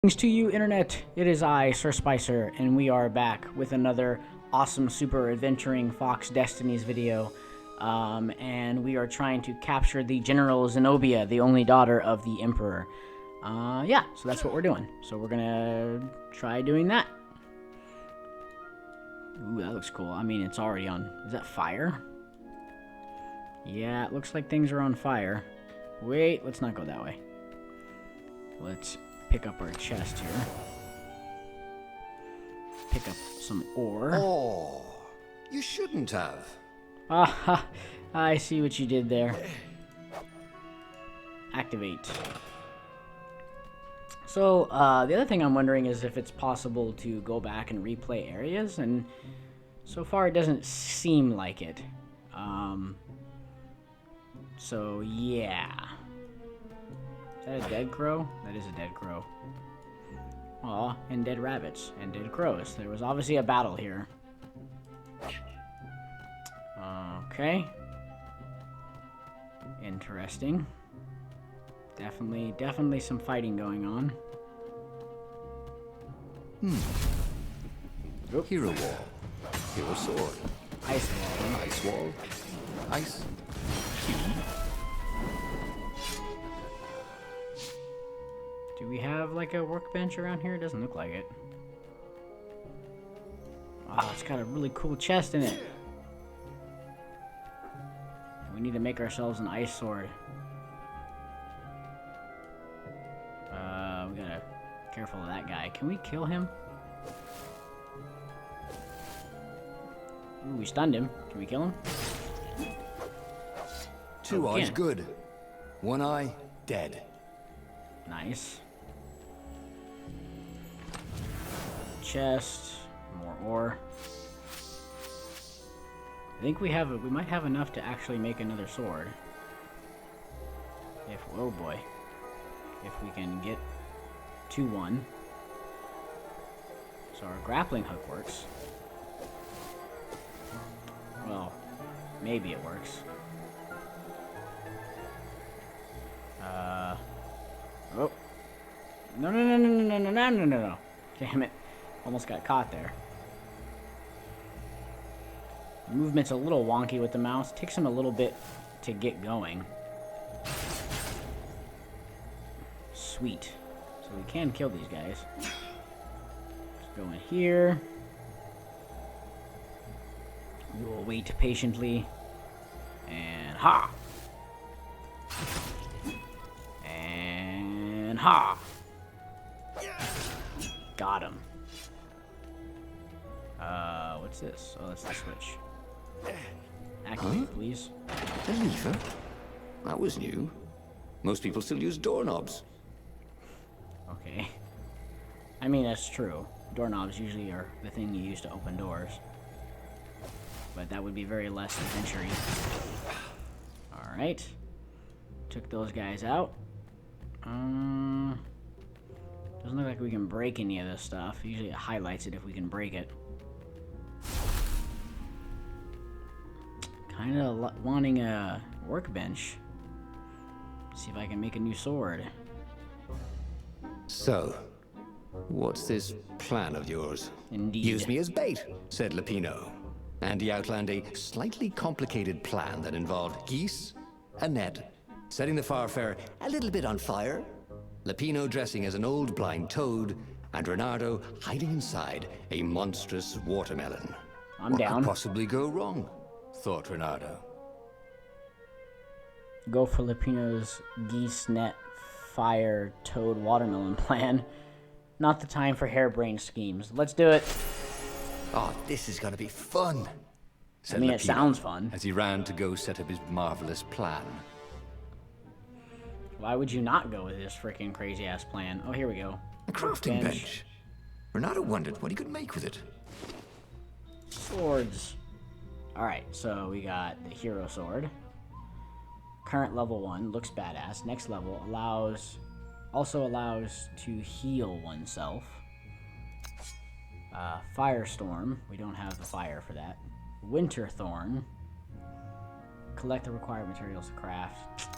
Thanks to you, Internet. It is I, Sir Spicer, and we are back with another awesome, super adventuring Fox Destinies video. And we are trying to capture the General Zenobia, the only daughter of the Emperor. Yeah, so that's what we're doing. So we're gonna try doing that. Ooh, that looks cool. I mean, it's already on. Is that fire? Yeah, it looks like things are on fire. Wait, let's not go that way. Let's pick up our chest here. Pick up some ore. Oh, you shouldn't have. Aha, I see what you did there. Activate. So, the other thing I'm wondering is if it's possible to go back and replay areas, and so far it doesn't seem like it. So yeah. Is that a dead crow? That is a dead crow. Aw, and dead rabbits, and dead crows. There was obviously a battle here. Okay. Interesting. Definitely some fighting going on. Oop. Hero wall. Hero sword. Ice wall. Ice wall. Ice. Cube. Do we have like a workbench around here? It doesn't look like it. Oh, it's got a really cool chest in it. We need to make ourselves an ice sword. We gotta be careful of that guy. Can we kill him? Ooh, we stunned him. Can we kill him? Two Oh, we eyes can. good. One eye dead. Nice. Chest, more ore. I think we might have enough to actually make another sword. Oh boy. If we can get to one. So our grappling hook works. Well, maybe it works. Oh. No. Damn it. Almost got caught there. Movement's a little wonky with the mouse. Takes him a little bit to get going. Sweet. So we can kill these guys. Let's go in here. We will wait patiently. And ha! And ha! Got him. What's this? Oh, that's the switch. Activate, please. A lever? That was new. Most people still use doorknobs. Okay. I mean, that's true. Doorknobs usually are the thing you use to open doors. But that would be very less adventure-y. Alright. Took those guys out. Doesn't look like we can break any of this stuff. Usually it highlights it if we can break it. Kinda wanting a workbench. See if I can make a new sword. So, what's this plan of yours? Indeed. Use me as bait, said Lapino. And he outlined a slightly complicated plan that involved geese, a net, setting the Farfarer a little bit on fire, Lapino dressing as an old blind toad, and Renardo hiding inside a monstrous watermelon. I'm what down. could possibly go wrong? Thought Renardo. Go for Lupino's geese net fire toad watermelon plan. Not the time for harebrained schemes. Let's do it. Oh, this is gonna be fun, said I mean, it Lapino sounds fun. as he ran to go set up his marvelous plan. Why would you not go with this freaking crazy ass plan? Oh, here we go. A crafting bench. Renardo wondered what he could make with it. Swords. Alright, so we got the hero sword. Current level 1, looks badass. Next level also allows to heal oneself. Firestorm, we don't have the fire for that. Winter Thorn. Collect the required materials to craft.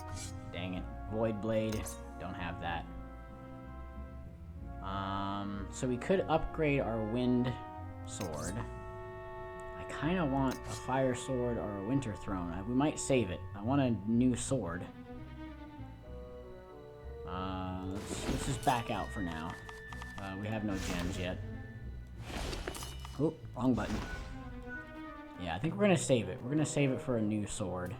Dang it. Void Blade, don't have that. so we could upgrade our wind sword. I kind of want a fire sword or a winter throne. We might save it. I want a new sword. Let's just back out for now. We have no gems yet. Oh, wrong button. Yeah, I think we're gonna save it. We're gonna save it for a new sword.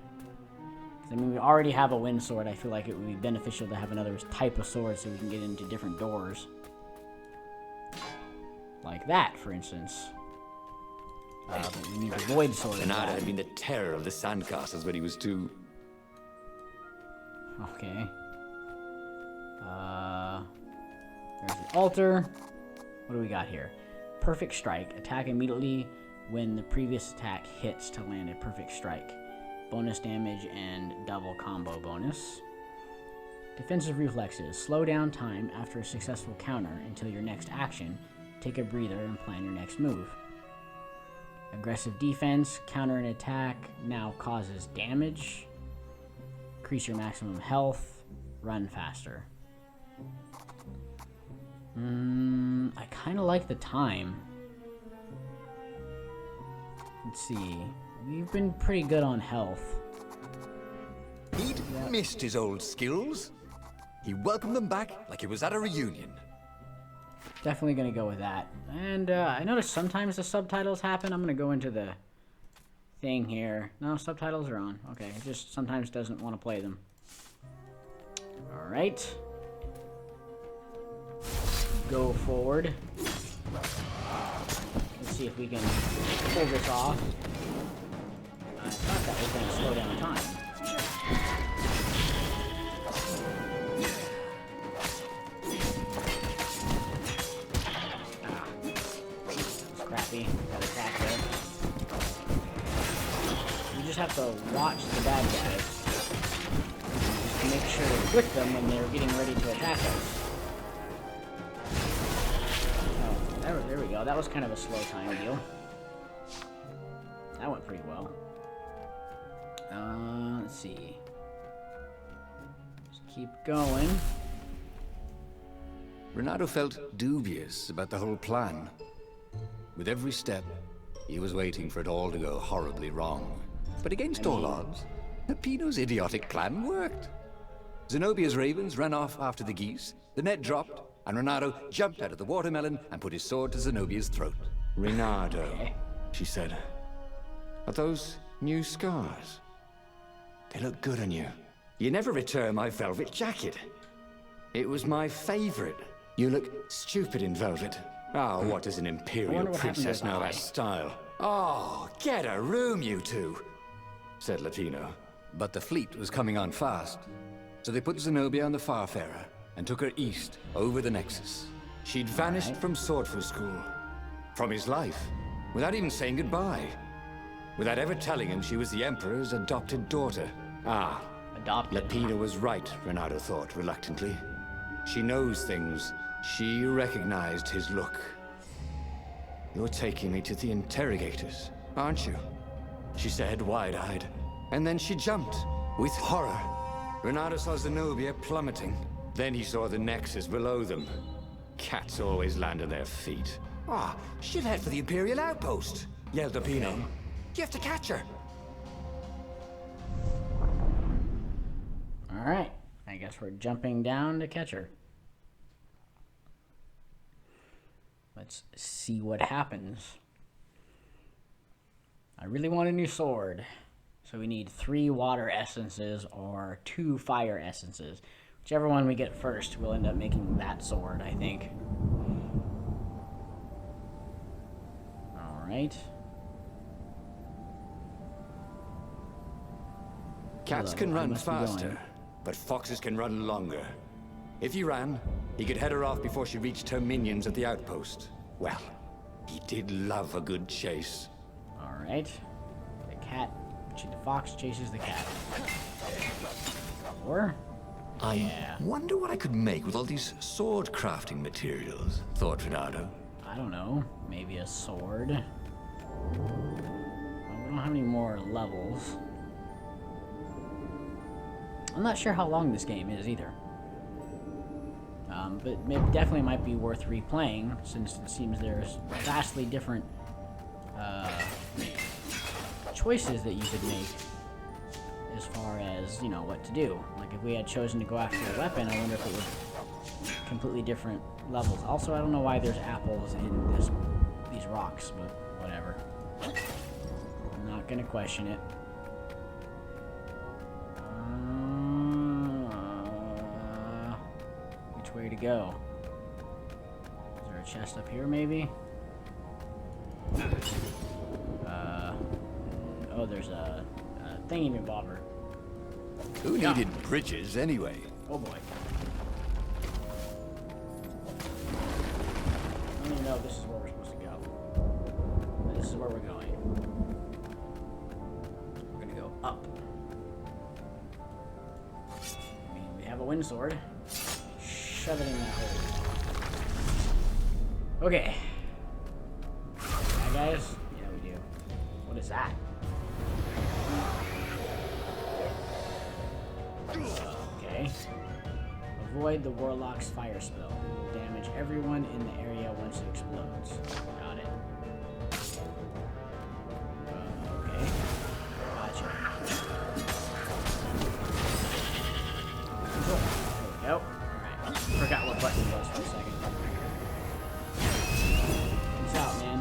I mean, we already have a wind sword. I feel like it would be beneficial to have another type of sword so we can get into different doors. Like that, for instance. But we need a void sword. Renata had been the terror of the sandcastles when he was 2. Okay. There's the altar. What do we got here? Perfect strike. Attack immediately when the previous attack hits to land a perfect strike. Bonus damage and double combo bonus. Defensive reflexes. Slow down time after a successful counter until your next action. Take a breather and plan your next move. Aggressive defense. Counter an attack now causes damage. Increase your maximum health. Run faster. I kind of like the time. Let's see. We've been pretty good on health. He'd missed his old skills. He welcomed them back like it was at a reunion. Definitely gonna go with that. And I noticed sometimes the subtitles happen. I'm gonna go into the thing here. No, subtitles are on. Okay, it just sometimes doesn't want to play them. Alright. Go forward. Let's see if we can pull this off. I thought that was going to slow down time. It's crappy. Got attack there. You just have to watch the bad guys. Just to make sure to click them when they're getting ready to attack us. There we go. That was kind of a slow time deal. That went pretty well. Let's see. Just keep going. Renato felt dubious about the whole plan. With every step, he was waiting for it all to go horribly wrong. But against all odds, Pino's idiotic plan worked. Zenobia's ravens ran off after the geese, the net dropped, and Renato jumped out of the watermelon and put his sword to Zenobia's throat. Renato, she said, are those new scars? They look good on you. You never returned my velvet jacket. It was my favorite. You look stupid in velvet. Oh, what does an imperial princess know about style? Oh, get a room, you two, said Latino. But the fleet was coming on fast, so they put Zenobia on the Farfarer and took her east, over the Nexus. She'd vanished from Swordfu School, from his life, without even saying goodbye. Without ever telling him she was the Emperor's adopted daughter. Ah, adopted. Lapina was right, Renato thought reluctantly. She knows things. She recognized his look. You're taking me to the interrogators, aren't you? She said, wide-eyed. And then she jumped, with horror. Renato saw Zenobia plummeting. Then he saw the Nexus below them. Cats always land on their feet. Ah, she'll head for the Imperial outpost, yelled Lapino. You have to catch her. Alright, I guess we're jumping down to catch her. Let's see what happens. I really want a new sword. So we need 3 water essences or 2 fire essences. Whichever one we get first, we'll end up making that sword, I think. Alright. Cats can run faster, but foxes can run longer. If he ran, he could head her off before she reached her minions at the outpost. Well, he did love a good chase. Alright. The fox chases the cat. Or... I wonder what I could make with all these sword crafting materials, thought Renato. I don't know. Maybe a sword. Well, we don't have any more levels. I'm not sure how long this game is either. But it definitely might be worth replaying, since it seems there's vastly different choices that you could make as far as, you know, what to do. Like, if we had chosen to go after a weapon, I wonder if it was completely different levels. Also, I don't know why there's apples in these rocks, but whatever. I'm not gonna question it. Which way to go? Is there a chest up here, maybe? Oh, there's a thingy-mabobber. Who needed bridges anyway? Oh boy. I don't even know if this is where we're supposed to go. But this is where we're going. We're gonna go up. I mean, we have a wind sword. Shove it in that hole. Okay. Yeah, guys? Yeah, we do. What is that? Okay. Avoid the Warlock's fire spell. Damage everyone in the area once it explodes. Got it. Okay. Gotcha. There we go. Alright. Forgot what button it was for a second. Peace out, man.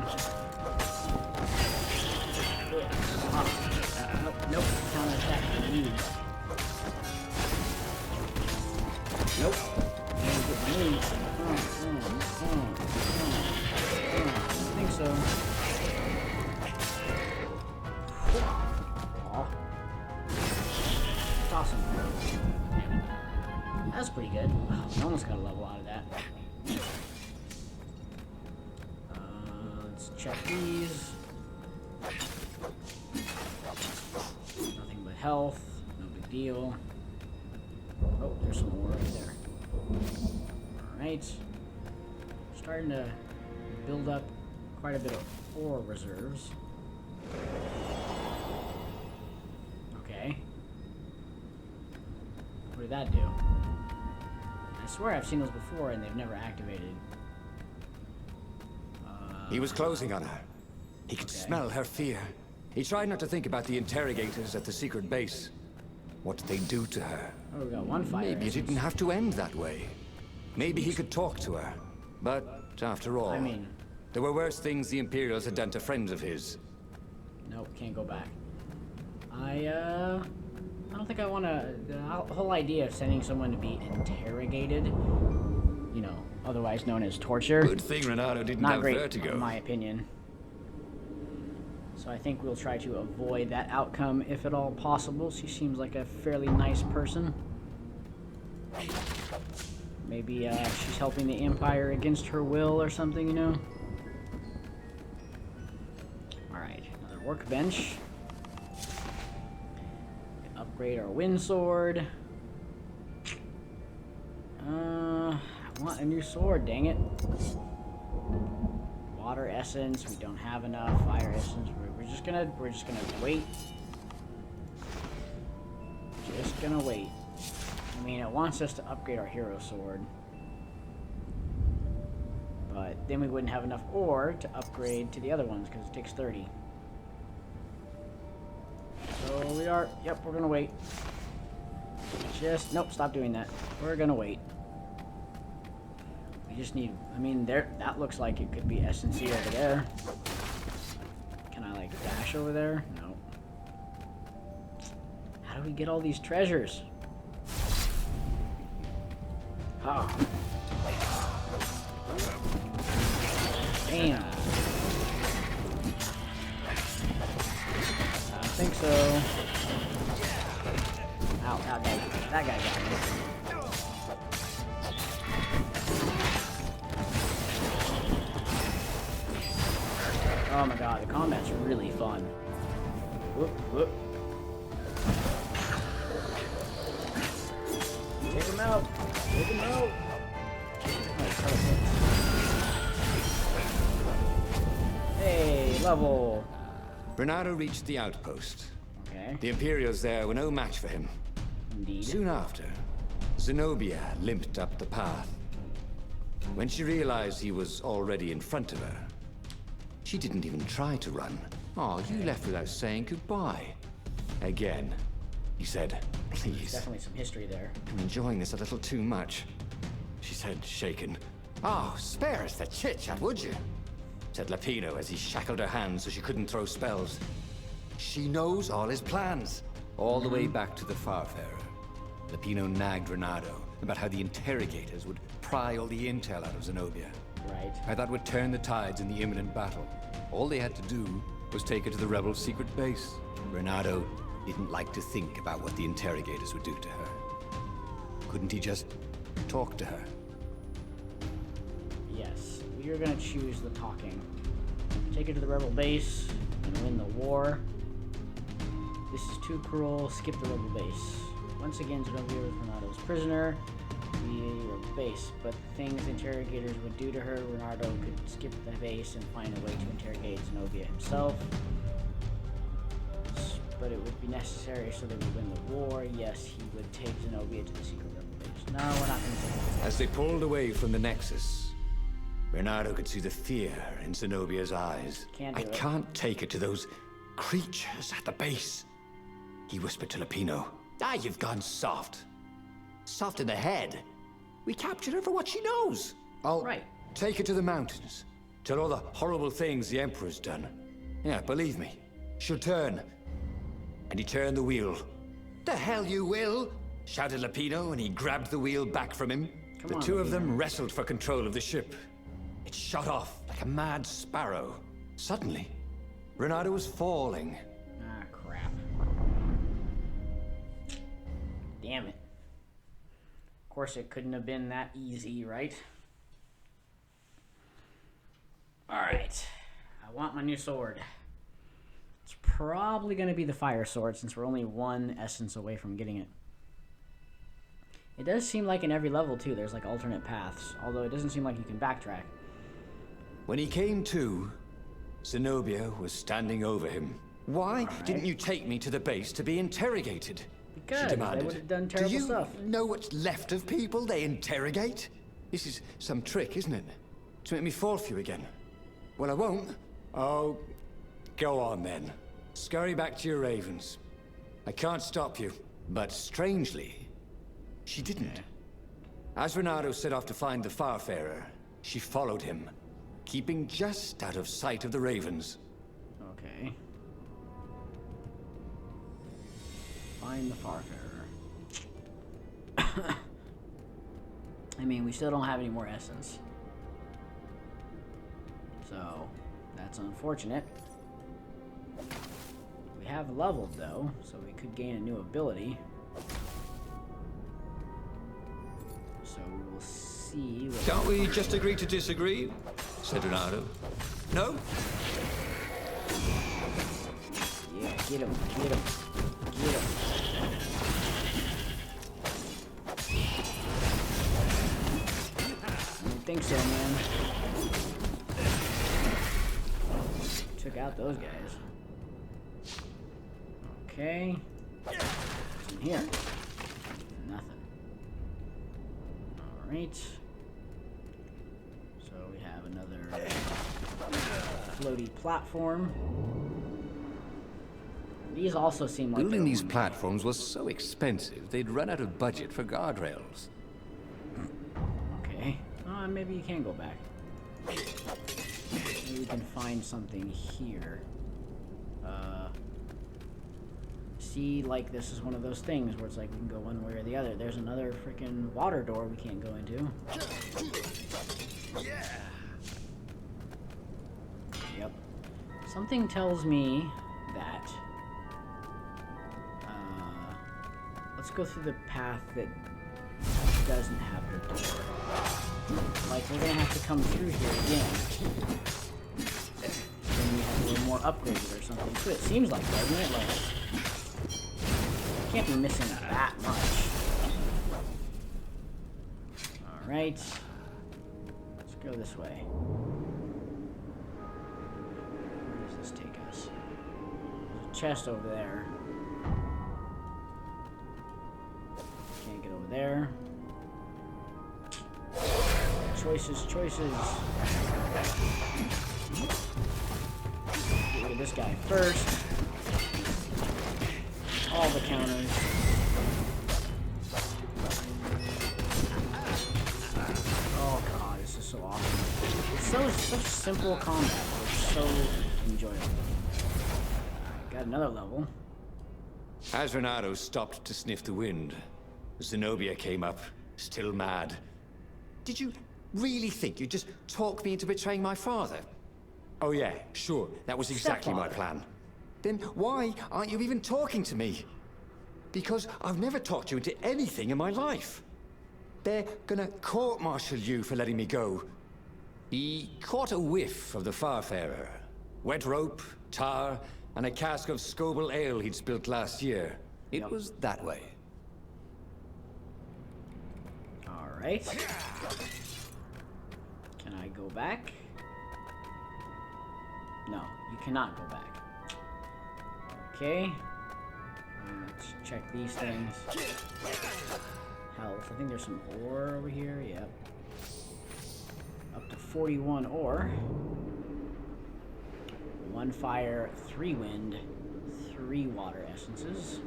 Nope. Counter-attack. Nope. I think so. Awesome. That's pretty good. Oh, we almost got a level out of that. Let's check these. Nothing but health. No big deal. Oh, there's some more right there. Alright. Starting to build up quite a bit of ore reserves. Okay. What did that do? I swear I've seen those before and they've never activated. He was closing on her. He could smell her fear. He tried not to think about the interrogators at the secret base. What did they do to her? Oh, we got one fire. Maybe it didn't have to end that way. Maybe he could talk to her. But after all, I mean, there were worse things the Imperials had done to friends of his. nope, can't go back. I don't think I want to. The whole idea of sending someone to be interrogated, you know, otherwise known as torture. Good thing Renato didn't Not have great, vertigo. in my opinion. So I think we'll try to avoid that outcome if at all possible. She seems like a fairly nice person. Maybe she's helping the Empire against her will or something, you know? Alright, another workbench. Upgrade our wind sword. I want a new sword, dang it. Water essence, we don't have enough. Fire essence, we're just gonna wait. Just gonna wait. I mean, it wants us to upgrade our hero sword, but then we wouldn't have enough ore to upgrade to the other ones because it takes 30. So we are. Yep, we're gonna wait. Nope. Stop doing that. We're gonna wait. We just need, I mean, that looks like it could be SNC over there. Can I, like, dash over there? No. How do we get all these treasures? Oh. Damn. I don't think so. Ow, that guy got me. Oh my god, the combat's really fun. Whoop, whoop. Take him out! Take him out! Hey, level! Renato reached the outpost. Okay. The Imperials there were no match for him. Indeed. Soon after, Zenobia limped up the path. When she realized he was already in front of her, she didn't even try to run. Oh, you left without saying goodbye. Again. He said, There's please. definitely some history there. I'm enjoying this a little too much. She said, shaken. Oh, spare us the chit-chat, would you? Said Lapino as he shackled her hands so she couldn't throw spells. She knows all his plans. All the way back to the Farfarer. Lapino nagged Renato about how the interrogators would pry all the intel out of Zenobia. Right. How that would turn the tides in the imminent battle. All they had to do was take her to the rebels' secret base. Renato didn't like to think about what the interrogators would do to her. Couldn't he just talk to her? Yes, we are gonna choose the talking. Take her to the rebel base and win the war. This is too cruel. Skip the rebel base. Once again, Zenobia was Renato's prisoner. We your base, but the things interrogators would do to her, Renato could skip the base and find a way to interrogate Zenobia himself. But it would be necessary so they would win the war. Yes, he would take Zenobia to the secret rebel base. No, we're not going to take it. As they pulled away from the Nexus, Renato could see the fear in Zenobia's eyes. Can't do I it. can't take it to those creatures at the base. He whispered to Lapino. Ah, you've gone soft. Soft in the head. We captured her for what she knows. I'll take her to the mountains. Tell all the horrible things the Emperor's done. Yeah, believe me. She'll turn. And he turned the wheel. The hell you will! Shouted Lapino, and he grabbed the wheel back from him. The two of them wrestled for control of the ship. It shot off like a mad sparrow. Suddenly, Renato was falling. Ah, crap. Damn it. Of course, it couldn't have been that easy, right? Alright. I want my new sword. It's probably going to be the fire sword, since we're only one essence away from getting it. It does seem like in every level, too, there's like alternate paths, although it doesn't seem like you can backtrack. When he came to, Zenobia was standing over him. Why didn't you take me to the base to be interrogated? Because she demanded. they would have done terrible stuff. Do you know what's left of people they interrogate? This is some trick, isn't it? To make me fall for you again. Well, I won't. Oh, go on then. Scurry back to your ravens. I can't stop you. But strangely, she didn't. As Renato set off to find the Farfarer, she followed him, keeping just out of sight of the ravens. Okay. Find the Farfarer. I mean, we still don't have any more essence. So, that's unfortunate. We have leveled, though, so we could gain a new ability. So we will see what... Can't we just agree to disagree? Said Renato. No? Yeah, get him, get him, get him. I don't think so, man. Took out those guys. Okay. What's in here? Nothing. Alright. So we have another floaty platform. These also seem like Building these platforms was so expensive, they'd run out of budget for guardrails. Okay. Maybe you can go back. Maybe we can find something here. See, like, this is one of those things where it's like we can go one way or the other. There's another freaking water door we can't go into. Yeah. Yep. Something tells me that... let's go through the path that doesn't have the door. Like, we're gonna have to come through here again. Then we have a little more upgrades or something. So it seems like, doesn't it? Like, can't be missing that much. Alright. Let's go this way. Where does this take us? There's a chest over there. Can't get over there. Choices. Look at this guy first. All the counters. Oh god, this is so awesome. It's such simple combat, but it's so enjoyable. Got another level. As Renato stopped to sniff the wind, Zenobia came up, still mad. Did you really think you'd just talk me into betraying my father? Oh yeah, sure, that was exactly my plan. Then why aren't you even talking to me? Because I've never talked you into anything in my life. They're gonna court-martial you for letting me go. He caught a whiff of the Farfarer. Wet rope, tar, and a cask of Scobel ale he'd spilt last year. It was that way. Alright. Can I go back? No, you cannot go back. Okay. Let's check these things. Health. I think there's some ore over here. Yep. Up to 41 ore. 1 fire, 3 wind, 3 water essences.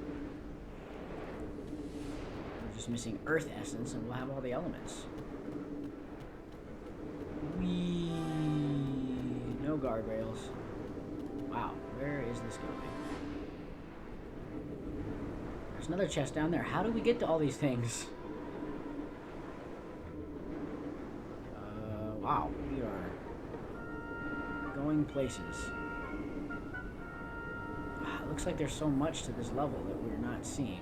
We're just missing earth essence and we'll have all the elements. Whee! No guardrails. Wow, where is this going? There's another chest down there. How do we get to all these things? Wow, we are going places. It looks like there's so much to this level that we're not seeing.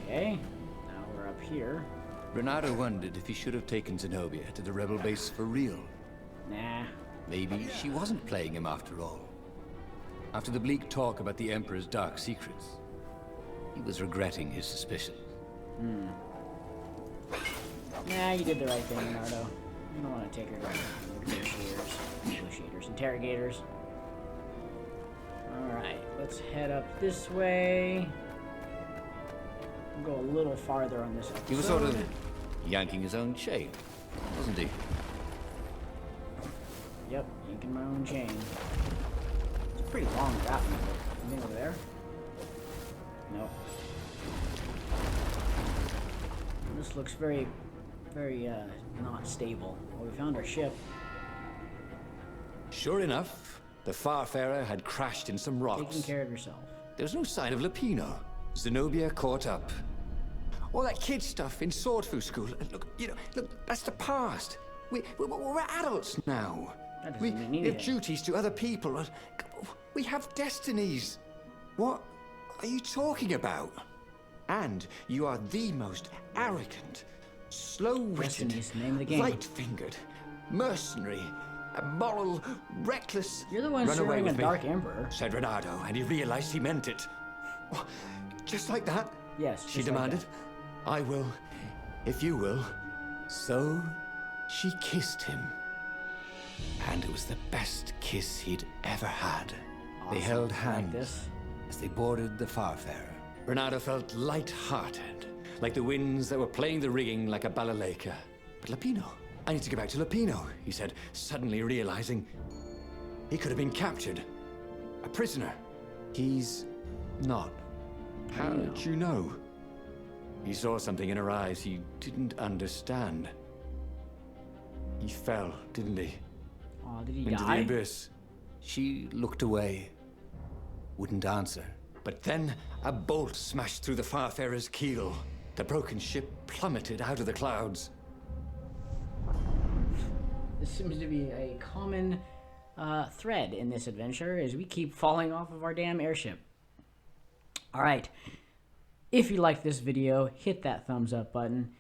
Okay, now we're up here. Renato wondered if he should have taken Zenobia to the rebel base for real. Nah. Maybe she wasn't playing him after all. After the bleak talk about the Emperor's dark secrets, he was regretting his suspicions. Nah, you did the right thing, Leonardo. You don't want to take her to negotiators, interrogators. Alright, let's head up this way. We'll go a little farther on this episode. He was sort of yanking his own chain, wasn't he? Yep, yanking my own chain. It's a pretty long route. Anything over there? Nope. This looks very not stable. Well, we found our ship. Sure enough, the Farfarer had crashed in some rocks. Taking care of yourself. There's no sign of Lupino. Zenobia caught up. All that kid stuff in Swordfu school. Look, that's the past. We're adults now. We have duties to other people. We have destinies. What are you talking about? And you are the most arrogant, slow-witted, light-fingered, mercenary, immoral, reckless. You're the one serving a Dark Emperor, said Renato, and he realized he meant it. Just like that? Yes. She demanded. I will, if you will. So she kissed him. And it was the best kiss he'd ever had. Awesome. They held hands as they boarded the Farfarer. Renato felt light-hearted, like the winds that were playing the rigging like a balalaika. But Lupino, I need to get back to Lupino, he said, suddenly realizing he could have been captured. A prisoner. He's not. How did you know? He saw something in her eyes he didn't understand. He fell, didn't he? Oh, did he Into die? the abyss. She looked away, wouldn't answer. But then a bolt smashed through the Farfarer's keel. The broken ship plummeted out of the clouds. This seems to be a common thread in this adventure, is we keep falling off of our damn airship. Alright, if you like this video, hit that thumbs up button.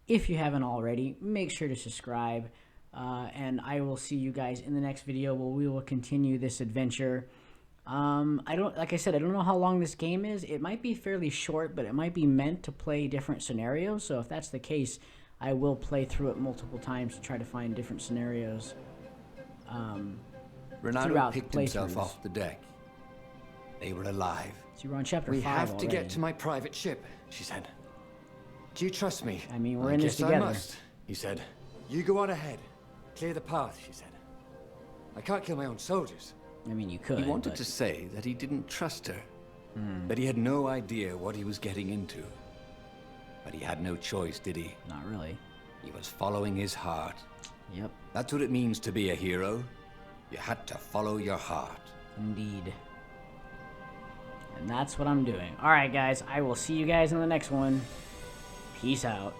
If you haven't already, make sure to subscribe. And I will see you guys in the next video where we will continue this adventure. Like I said, I don't know how long this game is. It might be fairly short, but it might be meant to play different scenarios. So if that's the case, I will play through it multiple times to try to find different scenarios. Renato picked himself off the deck. They were alive. So we're on chapter 5 We have already. to get to my private ship, she said. Do you trust me? I mean, we're in this guess together. I must, he said. You go on ahead. Clear the path, she said. I can't kill my own soldiers. I mean, you could. He wanted but... to say that he didn't trust her, that he had no idea what he was getting into. But he had no choice, did he? Not really. He was following his heart. Yep. That's what it means to be a hero. You had to follow your heart. Indeed. And that's what I'm doing. Alright, guys. I will see you guys in the next one. Peace out.